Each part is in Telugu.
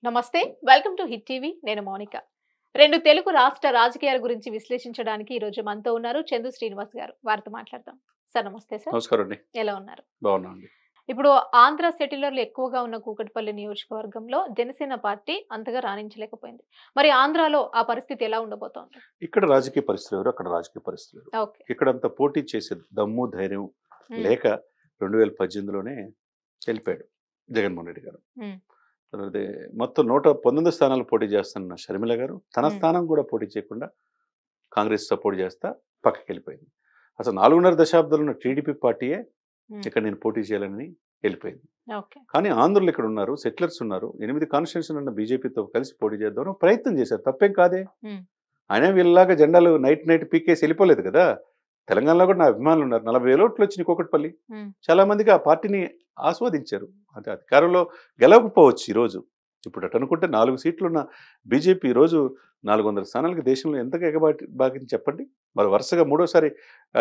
నమస్తే. Welcome to hit TV. నేను మౌనిక. రెండు తెలుగు రాష్ట్ర రాజకీయాల గురించి విశ్లేషించడానికి ఈ రోజు మనతో ఉన్నారు చందు శ్రీనివాస్ గారు. వారితో మాట్లాడదాం. సార్ నమస్తే సార్. నమస్కారం అండి. ఎలా ఉన్నారు? బాగున్నామండి. ఇప్పుడు ఆంధ్ర సెటిలర్లు ఎక్కువగా ఉన్న కూకట్పల్లి నియోజకవర్గంలో జనసేన పార్టీ అంతగా రాణించలేకపోయింది. మరి ఆంధ్రాలో ఆ పరిస్థితి ఎలా ఉండబోతోంది? ఇక్కడ రాజకీయ పరిస్థితులు వేరు, అక్కడ రాజకీయ పరిస్థితులు వేరు. ఓకే. ఇక్కడంత పోటీ చేసే దమ్ము ధైర్యం లేక 2018లోనే వెళ్ళిపోయాడు జగన్మోహన్ రెడ్డి గారు. తర్వాత మొత్తం 119 స్థానాలు పోటీ చేస్తున్న షర్మిల గారు తన స్థానం కూడా పోటీ చేయకుండా కాంగ్రెస్ సపోర్ట్ చేస్తా పక్కకి వెళ్ళిపోయింది. అసలు 4.5 దశాబ్దాలు ఉన్న టీడీపీ పార్టీయే ఇక్కడ నేను పోటీ చేయాలని వెళ్ళిపోయింది. ఓకే. కానీ ఆంధ్రులు ఇక్కడ ఉన్నారు, సెటిలర్స్ ఉన్నారు, 8 కాన్స్టిట్యూన్సీలు ఉన్న బీజేపీతో కలిసి పోటీ చేద్దామని ప్రయత్నం చేశారు. తప్పేం కాదే. ఆయన వీళ్ళలాగా జెండాలు నైట్ పీకేసి వెళ్ళిపోలేదు కదా. తెలంగాణలో కూడా నా అభిమానులు ఉన్నారు. 40,000 ఓట్లు వచ్చినాయి కూకట్పల్లి. చాలా మందికి ఆ పార్టీని ఆస్వాదించారు. అంటే అధికారంలో గెలవకపోవచ్చు ఈరోజు. ఇప్పుడు అటు అనుకుంటే 4 సీట్లు ఉన్న బీజేపీ ఈరోజు 400 స్థానాలకి దేశంలో ఎంతగా ఎగబాకింది చెప్పండి. మరి వరుసగా మూడోసారి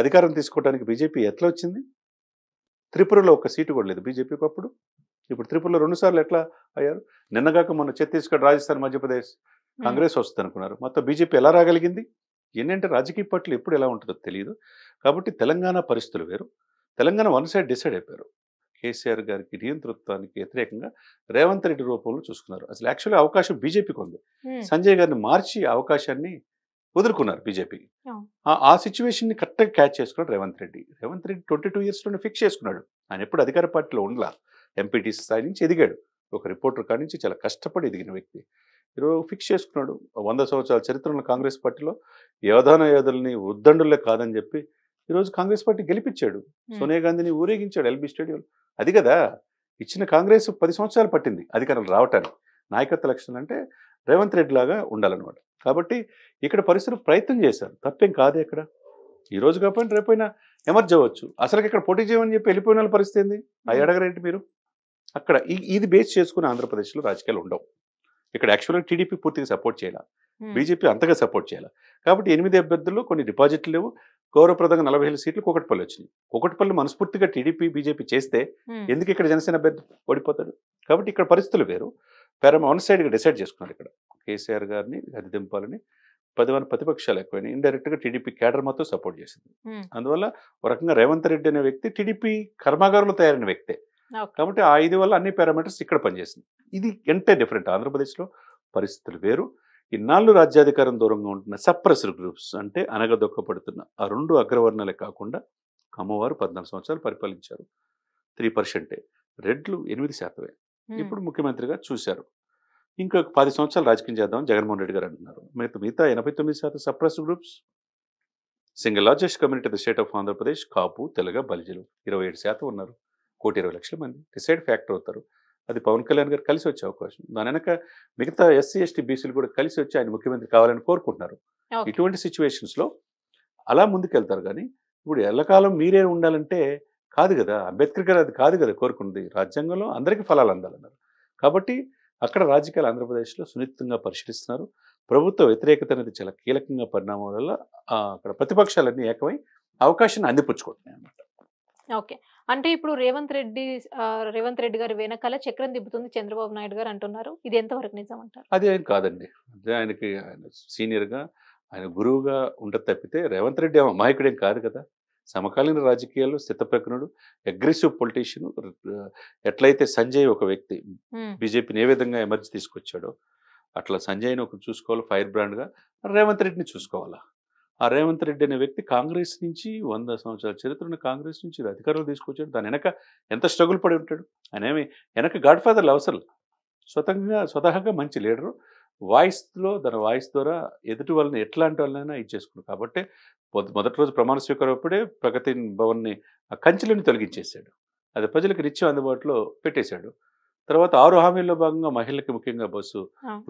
అధికారం తీసుకోవడానికి బీజేపీ ఎట్లా వచ్చింది? త్రిపురలో ఒక్క సీటు కూడా లేదు బీజేపీకి అప్పుడు. ఇప్పుడు త్రిపురలో 2 సార్లు ఎట్లా అయ్యారు? నిన్నగాక మొన్న ఛత్తీస్గఢ్, రాజస్థాన్, మధ్యప్రదేశ్ కాంగ్రెస్ వస్తుంది అనుకున్నారు. మొత్తం బీజేపీ ఎలా రాగలిగింది? ఏంటంటే రాజకీయ పార్టీలు ఎప్పుడు ఎలా ఉంటుందో తెలియదు. కాబట్టి తెలంగాణ పరిస్థితులు వేరు. తెలంగాణ వన్ సైడ్ డిసైడ్ అయిపోయారు. కేసీఆర్ గారికి నియంతృత్వానికి వ్యతిరేకంగా రేవంత్ రెడ్డి రూపంలో చూసుకున్నారు. అసలు యాక్చువల్లీ అవకాశం బీజేపీకి ఉంది. సంజయ్ గారిని మార్చి అవకాశాన్ని వదులుకున్నారు బీజేపీ. ఆ సిచ్యువేషన్ని కరెక్ట్గా క్యాచ్ చేసుకున్నాడు రేవంత్ రెడ్డి. రేవంత్ రెడ్డి 22 ఇయర్స్లోనే ఫిక్స్ చేసుకున్నాడు. ఆయన ఎప్పుడు అధికార పార్టీలో ఉండలా. ఎంపీటీసీ స్థాయి నుంచి ఎదిగాడు. ఒక రిపోర్టర్ కాడి నుంచి చాలా కష్టపడి ఎదిగిన వ్యక్తి. ఈరోజు ఫిక్స్ చేసుకున్నాడు. 100 సంవత్సరాల చరిత్ర ఉన్న కాంగ్రెస్ పార్టీలో యోధాన యోధుల్ని ఉద్దండులే కాదని చెప్పి ఈరోజు కాంగ్రెస్ పార్టీ గెలిపించాడు. సోనియా గాంధీని ఊరేగించాడు ఎల్బీ స్టేడియం. అది కదా ఇచ్చిన కాంగ్రెస్ 10 సంవత్సరాలు పట్టింది అధికారం రావటానికి. నాయకత్వ లక్షణాలు అంటే రేవంత్ రెడ్డి లాగా ఉండాలన్నమాట. కాబట్టి ఇక్కడ పరిస్థితులు ప్రయత్నం చేశారు. తప్పేం కాదు. ఇక్కడ ఈరోజు కాకపోయినా రేపైనా ఎమర్జ్ అవ్వచ్చు. అసలు ఇక్కడ పోటీ చేయమని చెప్పి వెళ్ళిపోయిన వాళ్ళ పరిస్థితి ఏంది? అవి అడగరేంటి మీరు? అక్కడ ఇది బేస్ చేసుకుని ఆంధ్రప్రదేశ్లో రాజకీయాలు ఉండవు. ఇక్కడ యాక్చువల్గా టీడీపీ పూర్తిగా సపోర్ట్ చేయాలి, బీజేపీ అంతగా సపోర్ట్ చేయాలి. కాబట్టి 8 అభ్యర్థులు, కొన్ని డిపాజిట్లు లేవు. గౌరవప్రదంగా 45 సీట్లు కూకట్పల్లి వచ్చినాయి. కూకట్పల్లి మనస్ఫూర్తిగా టీడీపీ బీజేపీ చేస్తే ఎందుకు ఇక్కడ జనసేన అభ్యర్థి ఓడిపోతాడు? కాబట్టి ఇక్కడ పరిస్థితులు వేరు. వన్ సైడ్గా డిసైడ్ చేసుకున్నారు. ఇక్కడ కేసీఆర్ గారిని గదిదింపాలని 10 మంది ప్రతిపక్షాలు ఎక్కువైనాయి. ఇండైరెక్ట్గా టీడీపీ కేడర్ మొత్తం సపోర్ట్ చేసింది. అందువల్ల ఒక రకంగా రేవంత్ రెడ్డి అనే వ్యక్తి టీడీపీ కర్మాగారంలో తయారైన వ్యక్తే. కాబట్టి ఆ 5 వల్ల అన్ని పారామీటర్స్ ఇక్కడ పనిచేసింది. ఇది ఎంటే డిఫరెంట్. ఆంధ్రప్రదేశ్లో పరిస్థితులు వేరు. ఇన్నాళ్ళు రాజ్యాధికారం దూరంగా ఉంటున్న సప్రెసర్ గ్రూప్స్ అంటే అనగదొక్కపడుతున్న ఆ 2 అగ్రవర్ణాలే కాకుండా కమ్మవారు 14 సంవత్సరాలు పరిపాలించారు. 3%. రెడ్లు 8%. ఇప్పుడు ముఖ్యమంత్రిగా చూశారు. ఇంకా 10 సంవత్సరాలు రాజకీయం చేద్దామని జగన్మోహన్ రెడ్డి గారు అంటున్నారు. మిగతా 89% suppressor groups. Single largest community the state of Andhra Pradesh Kapu, Telaga, బలిజలు 27% ఉన్నారు. 1,20,00,000 మంది డిసైడ్ ఫ్యాక్టర్ అవుతారు. అది పవన్ కళ్యాణ్ గారు కలిసి వచ్చే అవకాశం. దాని వెనక మిగతా ఎస్సీ, ఎస్టీ, బీసీలు కూడా కలిసి వచ్చి ఆయన ముఖ్యమంత్రి కావాలని కోరుకుంటున్నారు. ఇటువంటి సిచ్యువేషన్స్లో అలా ముందుకెళ్తారు. కానీ ఇప్పుడు ఎల్లకాలం మీరే ఉండాలంటే కాదు కదా. అంబేద్కర్ గారు అది కాదు కదా కోరుకున్నది. రాజ్యాంగంలో అందరికీ ఫలాలు అందాలన్నారు. కాబట్టి అక్కడ రాజకీయాలు ఆంధ్రప్రదేశ్లో సున్నితంగా పరిశీలిస్తున్నారు. ప్రభుత్వ వ్యతిరేకత అనేది చాలా కీలకంగా పరిణామం వల్ల అక్కడ ప్రతిపక్షాలన్నీ ఏకమై అవకాశాన్ని అందిపుచ్చుకుంటున్నాయి అన్నమాట. ఓకే. అంటే ఇప్పుడు రేవంత్ రెడ్డి గారి వెనకాల చక్రం తిప్పుతుంది చంద్రబాబు నాయుడు గారు అంటున్నారు. ఇది ఎంతవరకు నిజం అంటారు? అది ఆయన కాదండి. అదే ఆయన సీనియర్గా, ఆయన గురువుగా ఉండదు తప్పితే రేవంత్ రెడ్డి అమాయకుడేం కాదు కదా. సమకాలీన రాజకీయాల్లో స్థితప్రజ్ఞుడు, అగ్రెసివ్ పొలిటీషియన్. ఎట్లయితే సంజయ్ ఒక వ్యక్తి బీజేపీని ఏ విధంగా ఎమర్జీ తీసుకొచ్చాడో అట్లా సంజయ్ని ఒక చూసుకోవాలి ఫైర్ బ్రాండ్గా, రేవంత్ రెడ్డిని చూసుకోవాలా. ఆ రేవంత్ రెడ్డి అనే వ్యక్తి కాంగ్రెస్ నుంచి 100 సంవత్సరాల చరిత్ర ఉన్న కాంగ్రెస్ నుంచి అధికారంలో తీసుకొచ్చాడు. దాని వెనక ఎంత స్ట్రగుల్ పడి ఉంటాడు. ఆయన ఏమి వెనక గాడ్ ఫాదర్లు అవసరం. స్వతహాగా మంచి లీడరు. దాని వాయిస్ ద్వారా ఎదుటి వాళ్ళని ఎట్లాంటి వాళ్ళనైనా ఇచ్చేసుకున్నాడు. కాబట్టి మొదటి రోజు ప్రమాణ స్వీకారం అప్పుడే ప్రగతి భవన్ని ఆ కంచెలను తొలగించేశాడు. అది ప్రజలకు నిత్యం అందుబాటులో పెట్టేశాడు. తర్వాత 6 హామీల్లో భాగంగా మహిళలకు ముఖ్యంగా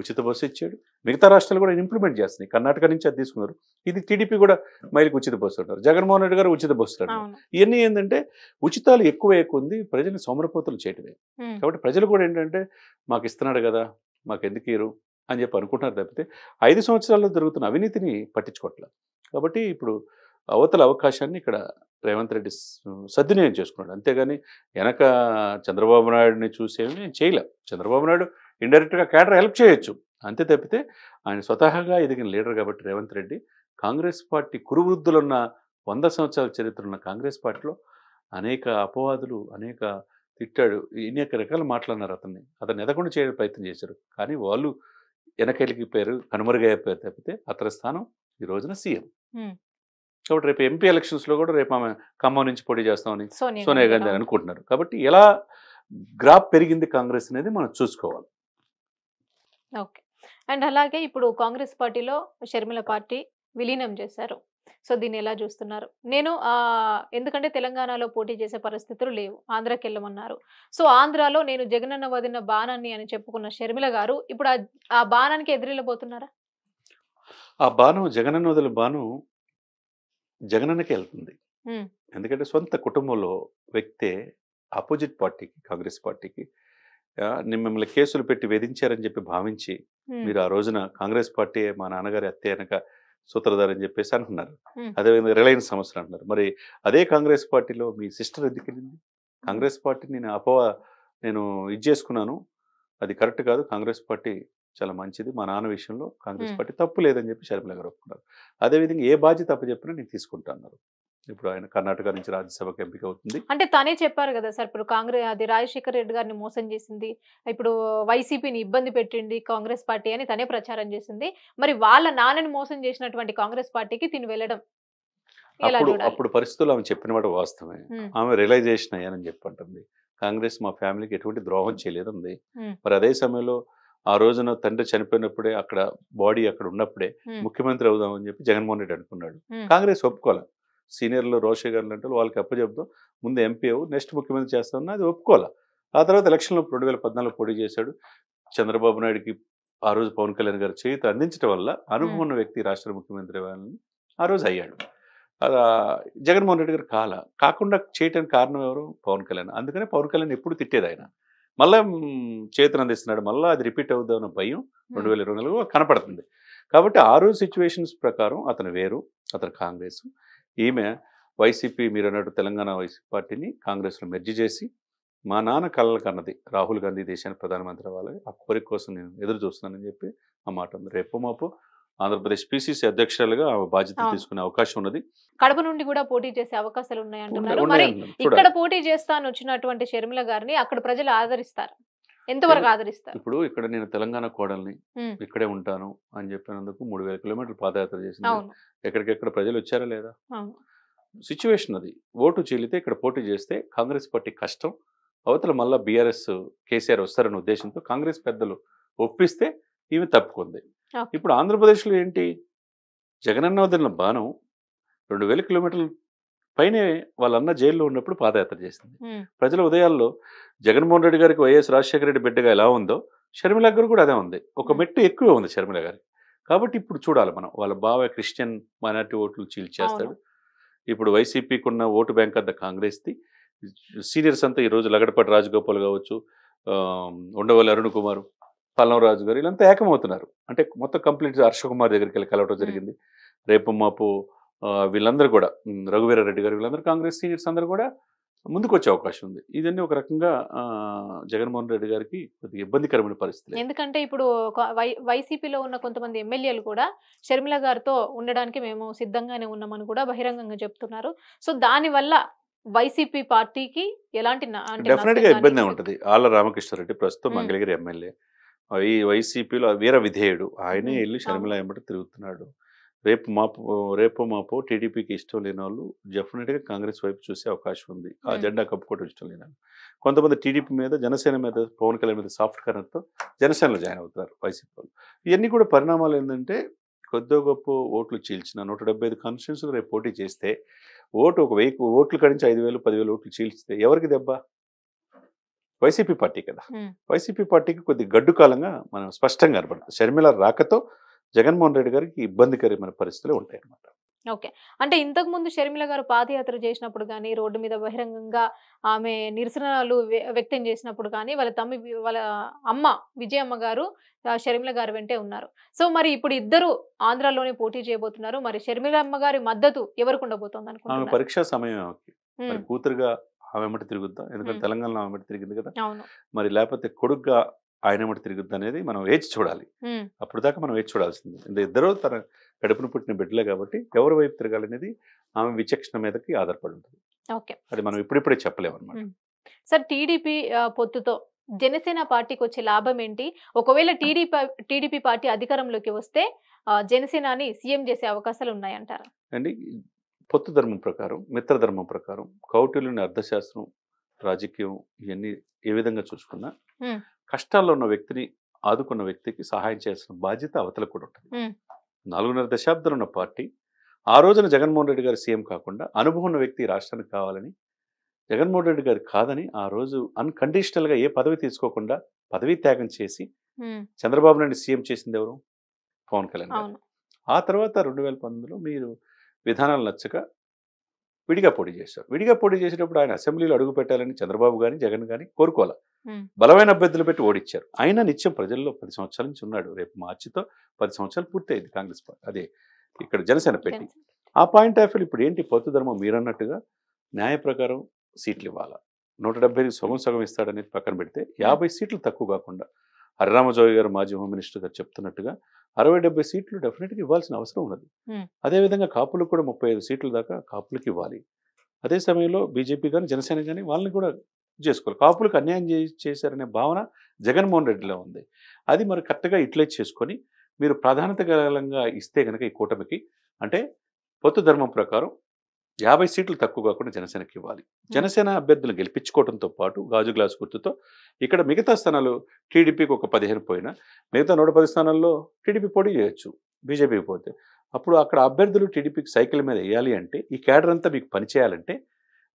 ఉచిత బస్సు ఇచ్చాడు. మిగతా రాష్ట్రాలు కూడా ఇంప్లిమెంట్ చేస్తున్నాయి. కర్ణాటక నుంచి అది తీసుకున్నారు. ఇది టీడీపీ కూడా మహిళకు ఉచిత బస్సు అంటారు. జగన్మోహన్ రెడ్డి గారు ఉచిత బస్సు అంటారు. ఇవన్నీ ఏంటంటే ఉచితాలు ఎక్కువ ఉంది, ప్రజల్ని సోమరపోతులు చేయటమే. కాబట్టి ప్రజలు కూడా ఏంటంటే మాకు ఇస్తున్నాడు కదా, మాకు ఎందుకు ఇరు అని చెప్పి అనుకుంటున్నారు తప్పితే 5 సంవత్సరాల్లో జరుగుతున్న అవినీతిని పట్టించుకోవట్లేదు. కాబట్టి ఇప్పుడు అవతల అవకాశాన్ని ఇక్కడ రేవంత్ రెడ్డి సద్వినియోగం చేసుకున్నాడు. అంతేగాని వెనక చంద్రబాబు నాయుడిని చూసేవి చేయలే. చంద్రబాబు నాయుడు ఇండైరెక్ట్గా క్యాడర్ హెల్ప్ చేయొచ్చు. అంతే తప్పితే ఆయన స్వతహాగా ఎదిగిన లీడర్ కాబట్టి రేవంత్ రెడ్డి కాంగ్రెస్ పార్టీ కురువృద్ధులున్న 100 సంవత్సరాల చరిత్ర ఉన్న కాంగ్రెస్ పార్టీలో అనేక అపవాదులు, అనేక తిట్టాడు, అనేక రకాలు మాట్లాడినారు అతన్ని ఎదగకుండా చేయడానికి ప్రయత్నం చేశారు. కానీ వాళ్ళు వెనకెళ్ళిపోయారు, కనుమరుగైపోయారు తప్పితే అతని స్థానం ఈ రోజున సీఎం. కాబట్టి రేపు ఎంపీ ఎలక్షన్స్లో కూడా రేపు ఆమె ఖమ్మం నుంచి పోటీ చేస్తామని సోనియా గాంధీ అనుకుంటున్నారు. కాబట్టి ఎలా గ్రాఫ్ పెరిగింది కాంగ్రెస్ అనేది మనం చూసుకోవాలి. ఓకే. అండ్ అలాగే ఇప్పుడు కాంగ్రెస్ పార్టీలో షర్మిల పార్టీ విలీనం చేశారు. సో దీన్ని ఎలా చూస్తున్నారు? నేను ఎందుకంటే తెలంగాణలో పోటీ చేసే పరిస్థితులు లేవు, ఆంధ్రాకి వెళ్ళమన్నారు. సో ఆంధ్రాలో నేను జగనన్న వదిన బాణాన్ని అని చెప్పుకున్న షర్మిల గారు ఇప్పుడు ఆ బాణానికి ఎదురెళ్ళబోతున్నారా? ఆ బాణం జగనన్న వదిలిన బాణం జగనన్నకే వెళ్తుంది. ఎందుకంటే సొంత కుటుంబంలో వ్యక్తే ఆపోజిట్ పార్టీకి, కాంగ్రెస్ పార్టీకి మిమ్మల్ని కేసులు పెట్టి వేధించారని చెప్పి భావించి మీరు ఆ రోజున కాంగ్రెస్ పార్టీ మా నాన్నగారి అత్తే వెనక సూత్రధారి అని చెప్పేసి అంటున్నారు. అదేవిధంగా రిలయన్స్ సంస్థలు అంటున్నారు. మరి అదే కాంగ్రెస్ పార్టీలో మీ సిస్టర్ ఎందుకు వెళ్ళింది? కాంగ్రెస్ పార్టీ నేను ఇది చేసుకున్నాను, అది కరెక్ట్ కాదు, కాంగ్రెస్ పార్టీ చాలా మంచిది, మా నాన్న విషయంలో కాంగ్రెస్ పార్టీ తప్పు లేదని చెప్పి షర్మిల గారు ఒప్పుకున్నారు. అదేవిధంగా ఏ బాధ్యత తప్పు చెప్పినా నేను తీసుకుంటా అన్నారు. ఇప్పుడు ఆయన కర్ణాటక నుంచి రాజ్యసభకు ఎంపిక అవుతుంది. అంటే తనే చెప్పారు కదా సార్, ఇప్పుడు కాంగ్రెస్ అది రాజశేఖర్ రెడ్డి గారిని మోసం చేసింది, ఇప్పుడు వైసీపీని ఇబ్బంది పెట్టింది కాంగ్రెస్ పార్టీ అని తనే ప్రచారం చేసింది. మరి వాళ్ళ నాన్నని మోసం చేసినటువంటి కాంగ్రెస్ పార్టీకి తిని వెళ్ళడం అప్పుడు పరిస్థితులు ఆమె చెప్పిన మాట వాస్తవమే. ఆమె రియలైజేషన్ అయ్యానని చెప్పంటుంది. కాంగ్రెస్ మా ఫ్యామిలీకి ఎటువంటి ద్రోహం చేయలేదు ఉంది. మరి అదే సమయంలో ఆ రోజున తండ్రి చనిపోయినప్పుడే అక్కడ బాడీ అక్కడ ఉన్నప్పుడే ముఖ్యమంత్రి అవుదామని చెప్పి జగన్మోహన్ రెడ్డి అనుకున్నాడు. కాంగ్రెస్ ఒప్పుకోవాలి. సీనియర్లు రోషే గారు అంటే వాళ్ళకి అప్పచెప్తాం, ముందు ఎంపీ అవ్వు, నెక్స్ట్ ముఖ్యమంత్రి చేస్తామన్నా అది ఒప్పుకోవాలి. ఆ తర్వాత ఎలక్షన్లో 2014 పోటీ చేశాడు. చంద్రబాబు నాయుడుకి ఆ రోజు పవన్ కళ్యాణ్ గారు చేయూత అందించడం వల్ల అనుభవం ఉన్న వ్యక్తి రాష్ట్ర ముఖ్యమంత్రి అవ్వాలని ఆ రోజు అయ్యాడు. జగన్మోహన్ రెడ్డి గారు కాకుండా చేయటానికి కారణం ఎవరు? పవన్ కళ్యాణ్. అందుకనే పవన్ కళ్యాణ్ ఎప్పుడు తిట్టేది ఆయన. మళ్ళా చేతులు అందిస్తున్నాడు, మళ్ళీ అది రిపీట్ అవుదామన్న భయం 2024 కనపడుతుంది. కాబట్టి ఆ రోజు సిచ్యువేషన్స్ ప్రకారం అతను వేరు, అతను కాంగ్రెస్. ఈమె వైసీపీ, మీరు అన్నట్టు తెలంగాణ వైసీపీ పార్టీని కాంగ్రెస్లో మెర్జి చేసి మా నాన్న కళ్ళకు అన్నది రాహుల్ గాంధీ దేశానికి ప్రధానమంత్రి అవ్వాలి, ఆ కోరిక కోసం నేను ఎదురు చూస్తున్నానని చెప్పి ఆ మాట ఉంది. రేపు మాపు ఆంధ్రప్రదేశ్ పిసిసి అధ్యక్షులుగా ఆమె బాధ్యతలు తీసుకునే అవకాశం ఉన్నది. కడప నుండి కూడా పోటీ చేసే అవకాశాలు ఉన్నాయంటున్నారు. మరి ఇక్కడ పోటీ చేస్తాను వచ్చినటువంటి షర్మిల గారిని అక్కడ ప్రజలు ఆదరిస్తారు, ఎంతవరకు ఆదరిస్తారు? ఇప్పుడు ఇక్కడ నేను తెలంగాణ కోడల్ని, ఇక్కడే ఉంటాను అని చెప్పినందుకు 3000 కిలోమీటర్లు పాదయాత్ర చేసింది. ఎక్కడికెక్కడ ప్రజలు వచ్చారా లేదా? సిచ్యువేషన్ అది. ఓటు చీలితే ఇక్కడ పోటీ చేస్తే కాంగ్రెస్ పార్టీ కష్టం, అవతల మళ్ళా బీఆర్ఎస్ కేసీఆర్ వస్తారనే ఉద్దేశంతో కాంగ్రెస్ పెద్దలు ఒప్పిస్తే ఈమె తప్పుకుంది. ఇప్పుడు ఆంధ్రప్రదేశ్లో ఏంటి, జగనన్న వదిలిన బాణం 2000 కిలోమీటర్ల పైనే వాళ్ళన్న జైల్లో ఉన్నప్పుడు పాదయాత్ర చేసింది. ప్రజల ఉదయాల్లో జగన్మోహన్ రెడ్డి గారికి వైఎస్ రాజశేఖర రెడ్డి బిడ్డగా ఎలా ఉందో షర్మిల గారు కూడా అదే ఉంది, ఒక మెట్టు ఎక్కువ ఉంది షర్మిల గారికి. కాబట్టి ఇప్పుడు చూడాలి మనం, వాళ్ళ బావ క్రిస్టియన్ మైనార్టీ ఓట్లు చీల్చేస్తాడు. ఇప్పుడు వైసీపీకి ఉన్న ఓటు బ్యాంక్ అంతా కాంగ్రెస్ది. సీనియర్స్ అంతా ఈరోజు లగడపాటి రాజగోపాల్ కావచ్చు, ఉండవల్లి అరుణ్ కుమార్, పల్లంరాజు గారు, వీళ్ళంతా ఏకమవుతున్నారు. అంటే మొత్తం కంప్లీట్ హర్ష కుమార్ దగ్గరికి వెళ్ళి కలవడం జరిగింది. రేపు మాపు వీళ్ళందరూ కూడా, రఘువీరారెడ్డి గారు, వీళ్ళందరూ కాంగ్రెస్ సీనియర్స్ అందరూ కూడా ముందుకు వచ్చే అవకాశం ఉంది. ఇదన్నీ ఒక రకంగా జగన్మోహన్ రెడ్డి గారికి కొద్దిగా ఇబ్బందికరమైన పరిస్థితి. ఎందుకంటే ఇప్పుడు వైసీపీలో ఉన్న కొంతమంది ఎమ్మెల్యేలు కూడా షర్మిల గారితో ఉండడానికి మేము సిద్ధంగానే ఉన్నామని కూడా బహిరంగంగా చెప్తున్నారు. సో దానివల్ల వైసీపీ పార్టీకి ఎలాంటి డెఫినెట్ గా ఇబ్బంది ఉంటుంది. ఆళ్ళ రామకృష్ణారెడ్డి ప్రస్తుతం మంగళగిరి ఎమ్మెల్యే, ఈ వైసీపీలో వీర విధేయుడు, ఆయనే వెళ్ళి షర్మిల వెంబడి తిరుగుతున్నాడు. రేపు మాపో టీడీపీకి ఇష్టం లేని వాళ్ళు డెఫినెట్గా కాంగ్రెస్ వైపు చూసే అవకాశం ఉంది. ఆ జెండా కప్పుకోవడం ఇష్టం లేని వాళ్ళు కొంతమంది టీడీపీ మీద, జనసేన మీద, పవన్ కళ్యాణ్ మీద సాఫ్ట్ కార్నర్తో జనసేనలో జాయిన్ అవుతారు వైసీపీ వాళ్ళు. ఇవన్నీ కూడా పరిణామాలు ఏంటంటే, కొద్దో గొప్ప ఓట్లు చీల్చిన 175 కాన్స్టిట్యూన్సీలు రేపు పోటీ చేస్తే ఓటు ఒక 1000 ఓట్లు కడించి 5000, 10,000 ఓట్లు చీల్చితే ఎవరికి దెబ్బ? వైసీపీ పార్టీ కదా. వైసీపీ పార్టీకి కొద్ది గడ్డు కాలంగా మనం స్పష్టంగా కనపడుతుంది. షర్మిల రాకతో జగన్మోహన్ రెడ్డి గారికి ఇబ్బందికరమైన పరిస్థితులు ఉంటాయి అన్నమాట. ఓకే. అంటే ఇంతకు ముందు షర్మిల గారు పాదయాత్ర చేసినప్పుడు కానీ, రోడ్డు మీద బహిరంగంగా ఆమె నిరసనలు వ్యక్తం చేసినప్పుడు కానీ, వాళ్ళ అమ్మ విజయమ్మ గారు షర్మిల గారు వెంటే ఉన్నారు. సో మరి ఇప్పుడు ఇద్దరు ఆంధ్రాలోనే పోటీ చేయబోతున్నారు. మరి షర్మిల అమ్మ గారి మద్దతు ఎవరికి ఉండబోతోంది అనుకుంటున్నారు? ఆమె పరీక్షా సమయం కూతురుగా ఆమె ఎమ్మటి తిరుగుద్దా? ఎందుకంటే తెలంగాణలో ఆమె తిరిగింది కదా. మరి లేకపోతే కొడుకుగా ఆయన ఏమిటి తిరుగుద్ది అనేది మనం వేచి చూడాలి. అప్పుడు దాకా మనం వేచి చూడాల్సింది. ఇద్దరు తన కడుపున పుట్టిన బిడ్డలే కాబట్టి ఎవరి వైపు తిరగాలనేది ఆమె విచక్షణ మీదకి ఆధారపడి ఉంటుంది. ఓకే. అది మనం ఇప్పుడిప్పుడే చెప్పలేము అనమాట. సార్ టీడీపీ పొత్తుతో జనసేన పార్టీకి వచ్చే లాభం ఏంటి? ఒకవేళ టీడీపీ పార్టీ అధికారంలోకి వస్తే జనసేనాని సీఎం చేసే అవకాశాలు ఉన్నాయంటారా? అండి పొత్తు ధర్మం ప్రకారం, మిత్రధర్మం ప్రకారం, కౌటిల్యుని అర్థశాస్త్రం, రాజకీయం ఇవన్నీ ఏ విధంగా చూసుకున్నా కష్టాల్లో ఉన్న వ్యక్తిని ఆదుకున్న వ్యక్తికి సహాయం చేయాల్సిన బాధ్యత అవతలకు కూడా ఉంటుంది. 4.5 దశాబ్దాలు ఉన్న పార్టీ ఆ రోజున జగన్మోహన్ రెడ్డి గారు సీఎం కాకుండా అనుభవం ఉన్న వ్యక్తి రాష్ట్రానికి కావాలని, జగన్మోహన్ రెడ్డి గారు కాదని ఆ రోజు అన్కండిషనల్గా ఏ పదవి తీసుకోకుండా పదవీ త్యాగం చేసి చంద్రబాబు నాయుడు సీఎం చేసింది ఎవరు? పవన్ కళ్యాణ్ గారు. ఆ తర్వాత 2019లో మీరు విధానాలు నచ్చక విడిగా పోటీ చేశారు. విడిగా పోటీ చేసేటప్పుడు ఆయన అసెంబ్లీలో అడుగు పెట్టాలని చంద్రబాబు కానీ జగన్ కానీ కోరుకోవాలి. బలమైన అభ్యర్థులు పెట్టి ఓడించారు. ఆయన నిత్యం ప్రజల్లో 10 సంవత్సరాల నుంచి ఉన్నాడు. రేపు మార్చితో 10 సంవత్సరాలు పూర్తయింది కాంగ్రెస్ పార్టీ, అదే ఇక్కడ జనసేన పెట్టి. ఆ పాయింట్ ఆఫ్ వ్యూ ఇప్పుడు ఏంటి పొత్తు ధర్మం మీరన్నట్టుగా న్యాయ ప్రకారం సీట్లు ఇవ్వాలా, 170కి సగం ఇస్తాడనేది పక్కన పెడితే 50 సీట్లు తక్కువ కాకుండా హరిరామజోగి గారు మాజీ హోమ్ మినిస్టర్ గారు చెప్తున్నట్టుగా 60-70 సీట్లు డెఫినెట్గా ఇవ్వాల్సిన అవసరం ఉన్నది. అదేవిధంగా కాపులకు కూడా 35 సీట్ల దాకా కాపులకు ఇవ్వాలి. అదే సమయంలో బీజేపీ కానీ జనసేన కానీ వాళ్ళని కూడా చేసుకోవాలి. కాపులకు అన్యాయం చేశారనే భావన జగన్మోహన్ రెడ్డిలో ఉంది. అది మరి కరెక్ట్గా యూటిలైజ్ చేసుకొని మీరు ప్రాధాన్యత గలంగా ఇస్తే కనుక ఈ కూటమికి, అంటే పొత్తు ధర్మం ప్రకారం 50 సీట్లు తక్కువ కాకుండా జనసేనకి ఇవ్వాలి. జనసేన అభ్యర్థులు గెలిపించుకోవడంతో పాటు గాజు గ్లాసు గుర్తుతో ఇక్కడ మిగతా స్థానాలు టీడీపీకి ఒక 15 పోయినా మిగతా 110 స్థానాల్లో టీడీపీ పోటీ చేయొచ్చు బీజేపీకి పోతే. అప్పుడు అక్కడ అభ్యర్థులు టీడీపీకి సైకిల్ మీద వేయాలి అంటే, ఈ క్యాడర్ అంతా మీకు పనిచేయాలంటే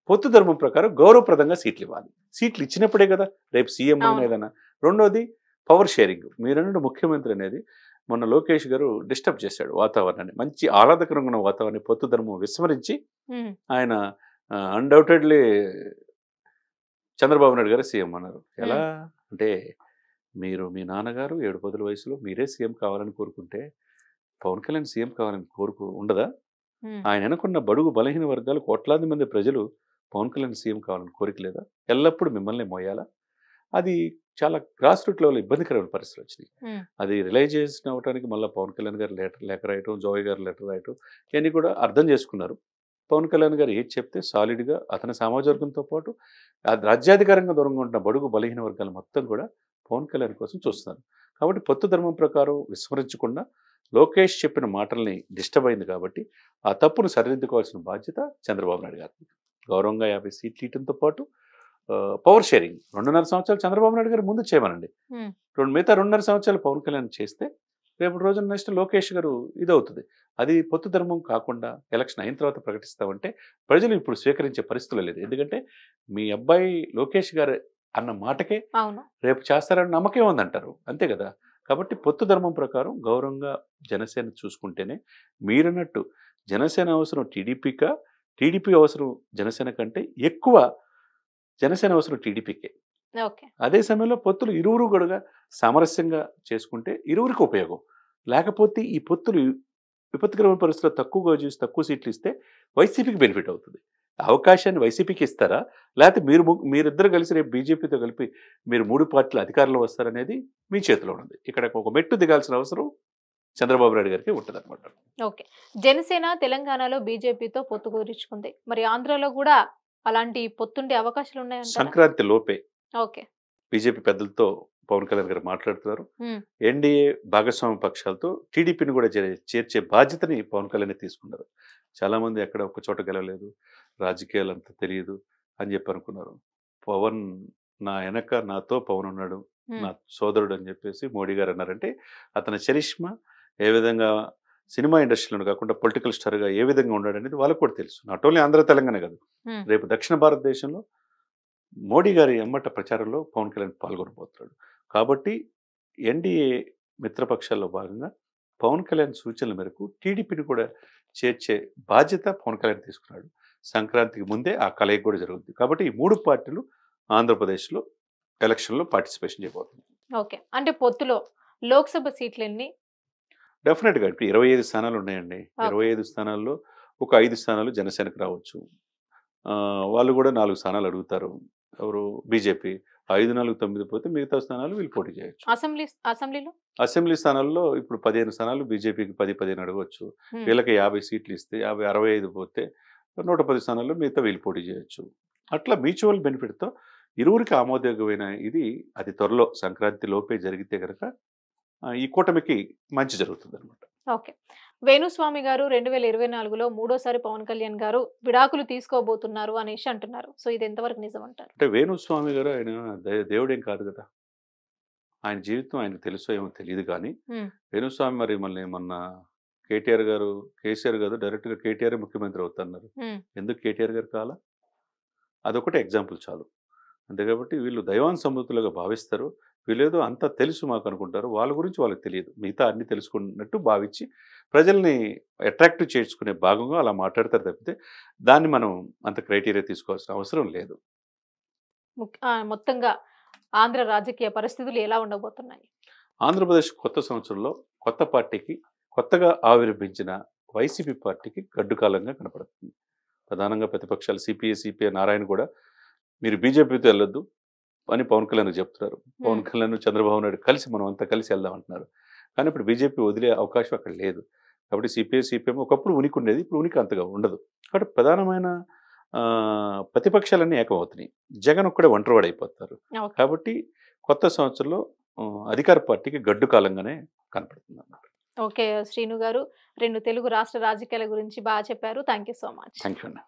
పొత్తు ధర్మం ప్రకారం గౌరవప్రదంగా సీట్లు ఇవ్వాలి. సీట్లు ఇచ్చినప్పుడే కదా రేపు సీఎం ఏదైనా. రెండోది పవర్ షేరింగ్. మీరన్నట్టు ముఖ్యమంత్రి అనేది మొన్న లోకేష్ గారు డిస్టర్బ్ చేశాడు వాతావరణాన్ని, మంచి ఆహ్లాదకరంగా ఉన్న వాతావరణాన్ని పొత్తు ధర్మం విస్మరించి ఆయన అన్డౌటెడ్లీ చంద్రబాబు నాయుడు గారు సీఎం అన్నారు. ఎలా అంటే, మీరు మీ నాన్నగారు 7 వయసులో మీరే సీఎం కావాలని కోరుకుంటే పవన్ కళ్యాణ్ సీఎం కావాలని ఉండదా? ఆయన అనుకున్న బడుగు బలహీన వర్గాలు కోట్లాది మంది ప్రజలు పవన్ కళ్యాణ్ సీఎం కావాలని కోరిక లేదా? ఎల్లప్పుడూ మిమ్మల్ని మోయాలా? అది చాలా గ్రాస్ రూట్ లెవెల్ ఇబ్బందికరమైన పరిస్థితులు వచ్చినాయి. అది రిలైజేషన్ అవ్వడానికి మళ్ళీ పవన్ కళ్యాణ్ గారు లేఖ రాయటం, జోయ్ గారు లెటర్ రాయటం, ఇవన్నీ కూడా అర్థం చేసుకున్నారు. పవన్ కళ్యాణ్ గారు ఏది చెప్తే సాలిడ్గా అతని సమాజ వర్గంతో పాటు రాజ్యాధికారంగా దూరంగా ఉంటున్న బడుగు బలహీన వర్గాలు మొత్తం కూడా పవన్ కళ్యాణ్ కోసం చూస్తున్నారు. కాబట్టి పొత్తు ధర్మం ప్రకారం విస్మరించకుండా లోకేష్ చెప్పిన మాటల్ని డిస్టర్బ్ అయింది కాబట్టి ఆ తప్పును సరిదిద్దుకోవాల్సిన బాధ్యత చంద్రబాబు నాయుడు గారికి. గౌరవంగా 50 సీట్లు ఇవ్వడంతో పాటు పవర్ షేరింగ్ 2.5 సంవత్సరాలు చంద్రబాబు నాయుడు గారు ముందు చేయమనండి. మిగతా 2.5 సంవత్సరాలు పవన్ కళ్యాణ్ చేస్తే రేపు రోజున నెక్స్ట్ లోకేష్ గారు ఇదవుతుంది. అది పొత్తు ధర్మం కాకుండా ఎలక్షన్ అయిన తర్వాత ప్రకటిస్తామంటే ప్రజలు ఇప్పుడు స్వీకరించే పరిస్థితులు లేదు. ఎందుకంటే మీ అబ్బాయి లోకేష్ గారు అన్న మాటకే రేపు చేస్తారని నమ్మకం ఉందంటారు, అంతే కదా. కాబట్టి పొత్తు ధర్మం ప్రకారం గౌరవంగా జనసేన చూసుకుంటేనే, మీరన్నట్టు జనసేన అవసరం టీడీపీకా, టీడీపీ అవసరం జనసేన కంటే ఎక్కువ జనసేన అవసరం టీడీపీకే. అదే సమయంలో పొత్తులు ఇరువురు కూడా సామరస్యంగా చేసుకుంటే ఇరువురికి ఉపయోగం. లేకపోతే ఈ పొత్తులు విపత్కరమైన పరిస్థితుల్లో తక్కువగా చూసి తక్కువ సీట్లు ఇస్తే వైసీపీకి బెనిఫిట్ అవుతుంది. అవకాశాన్ని వైసీపీకి ఇస్తారా, లేకపోతే మీరిద్దరు కలిసి రేపు బీజేపీతో కలిపి మీరు 3 పార్టీలు అధికారంలో వస్తారనేది మీ చేతిలో ఉంది. ఇక్కడ ఒక మెట్టు దిగాల్సిన అవసరం చంద్రబాబు నాయుడు గారికి ఉంటుంది అనమాట. ఓకే. జనసేన తెలంగాణలో బీజేపీతో పొత్తు కుదుర్చుకుంది. మరి ఆంధ్రలో కూడా అలాంటి పొత్తుండే అవకాశాలు ఉన్నాయంటారా? సంక్రాంతి లోపే ఓకే బీజేపీ పెద్దలతో పవన్ కళ్యాణ్ గారు మాట్లాడుతున్నారు. ఎన్డీఏ భాగస్వామ్య పక్షాలతో టీడీపీని కూడా చేర్చే బాధ్యతని పవన్ కళ్యాణ్ తీసుకున్నారు. చాలామంది ఎక్కడ ఒక చోట గెలవలేదు, రాజకీయాలు అంత తెలియదు అని చెప్పి అనుకున్నారు. పవన్ నా వెనక నాతో పవన్ ఉన్నాడు, నా సోదరుడు అని చెప్పేసి మోడీ గారు అన్నారంటే అతని చరిష్మా ఏ విధంగా సినిమా ఇండస్ట్రీలో కాకుండా పొలిటికల్ స్టార్గా ఏ విధంగా ఉన్నాడు అనేది వాళ్ళకు కూడా తెలుసు. నాట్ ఓన్లీ ఆంధ్ర తెలంగాణ కాదు, రేపు దక్షిణ భారతదేశంలో మోడీ గారి ఎమ్మట ప్రచారంలో పవన్ కళ్యాణ్ పాల్గొనబోతున్నాడు. కాబట్టి ఎన్డీఏ మిత్రపక్షాల్లో భాగంగా పవన్ కళ్యాణ్ సూచనల మేరకు టీడీపీని కూడా చేర్చే బాధ్యత పవన్ కళ్యాణ్ తీసుకున్నాడు. సంక్రాంతికి ముందే ఆ కలయిక కూడా జరుగుతుంది. కాబట్టి ఈ 3 పార్టీలు ఆంధ్రప్రదేశ్లో ఎలక్షన్లో పార్టిసిపేషన్ చేయబోతుంది. ఓకే. అంటే పొత్తులో లోక్సభ సీట్లు ఎన్ని? డెఫినెట్గా ఇప్పుడు 25 స్థానాలు ఉన్నాయండి. 25 స్థానాల్లో ఒక 5 స్థానాలు జనసేనకు రావచ్చు. వాళ్ళు కూడా 4 స్థానాలు అడుగుతారు. ఎవరు? బీజేపీ. 5, 4, 9 పోతే మిగతా స్థానాలు వీళ్ళు పోటీ చేయొచ్చు. అసెంబ్లీలో అసెంబ్లీ స్థానాల్లో ఇప్పుడు 15 స్థానాలు బీజేపీకి 10, 15 అడగవచ్చు. వీళ్ళకి 50 సీట్లు ఇస్తే 50, 65 పోతే 110 స్థానాల్లో మిగతా వీళ్ళు పోటీ చేయొచ్చు. అట్లా మ్యూచువల్ బెనిఫిట్తో ఇరువురికి ఆమోదయోగ్యమైన ఇది అతి త్వరలో సంక్రాంతి లోపే జరిగితే కనుక ఈ కూటమికి మంచి జరుగుతుంది అనమాట. ఓకే. వేణుస్వామి గారు 2024లో మూడోసారి పవన్ కళ్యాణ్ గారు విడాకులు తీసుకోబోతున్నారు అనేసి అంటున్నారు. సో ఇది ఎంతవరకు నిజం అంటారు? అంటే వేణుస్వామి గారు ఆయన దేవుడేం కాదు కదా, ఆయన జీవితం ఆయనకు తెలుసో ఏమో తెలియదు. కానీ వేణుస్వామి మరి మళ్ళీ మొన్న కేసీఆర్ గారు డైరెక్ట్గా కేటీఆర్ ముఖ్యమంత్రి అవుతున్నారు. ఎందుకు కేటీఆర్ గారు కాలా? అదొకటి ఎగ్జాంపుల్ చాలు. అంతే కాబట్టి వీళ్ళు దైవాన్ సమృద్ధులుగా భావిస్తారు. వీళ్ళేదో అంతా తెలుసు మాకు అనుకుంటారు. వాళ్ళ గురించి వాళ్ళకి తెలియదు. మిగతా అన్ని తెలుసుకున్నట్టు భావించి ప్రజల్ని అట్రాక్టివ్ చేసుకునే భాగంగా అలా మాట్లాడతారు తప్పితే దాన్ని మనం అంత క్రైటీరియా తీసుకోవాల్సిన అవసరం లేదు. మొత్తంగా ఆంధ్ర రాజకీయ పరిస్థితులు ఎలా ఉండబోతున్నాయి? ఆంధ్రప్రదేశ్ కొత్త సంవత్సరంలో కొత్త పార్టీకి, కొత్తగా ఆవిర్భించిన వైసీపీ పార్టీకి గడ్డు కాలంగా కనపడుతుంది. ప్రధానంగా ప్రతిపక్షాలు సిపిఐ నారాయణ కూడా మీరు బీజేపీతో వెళ్ళొద్దు అని పవన్ కళ్యాణ్ చెప్తున్నారు. పవన్ కళ్యాణ్ చంద్రబాబు నాయుడు కలిసి మనం అంతా కలిసి వెళ్దాం అంటున్నారు. కానీ ఇప్పుడు బీజేపీ వదిలే అవకాశం అక్కడ లేదు. కాబట్టి సిపిఐ ఒకప్పుడు ఉనికి ఉండేది, ఇప్పుడు ఉనికి అంతగా ఉండదు. కాబట్టి ప్రధానమైన ప్రతిపక్షాలన్నీ ఏకమవుతున్నాయి. జగన్ ఒక్కడే ఒంటరివాడు అయిపోతారు. కాబట్టి కొత్త సంవత్సరంలో అధికార పార్టీకి గడ్డు కాలంగానే కనపడుతుంది అన్నమాట. ఓకే శ్రీను గారు, 2 తెలుగు రాష్ట్ర రాజకీయాల గురించి బాగా చెప్పారు. Thank you so much. Thank you అన్న.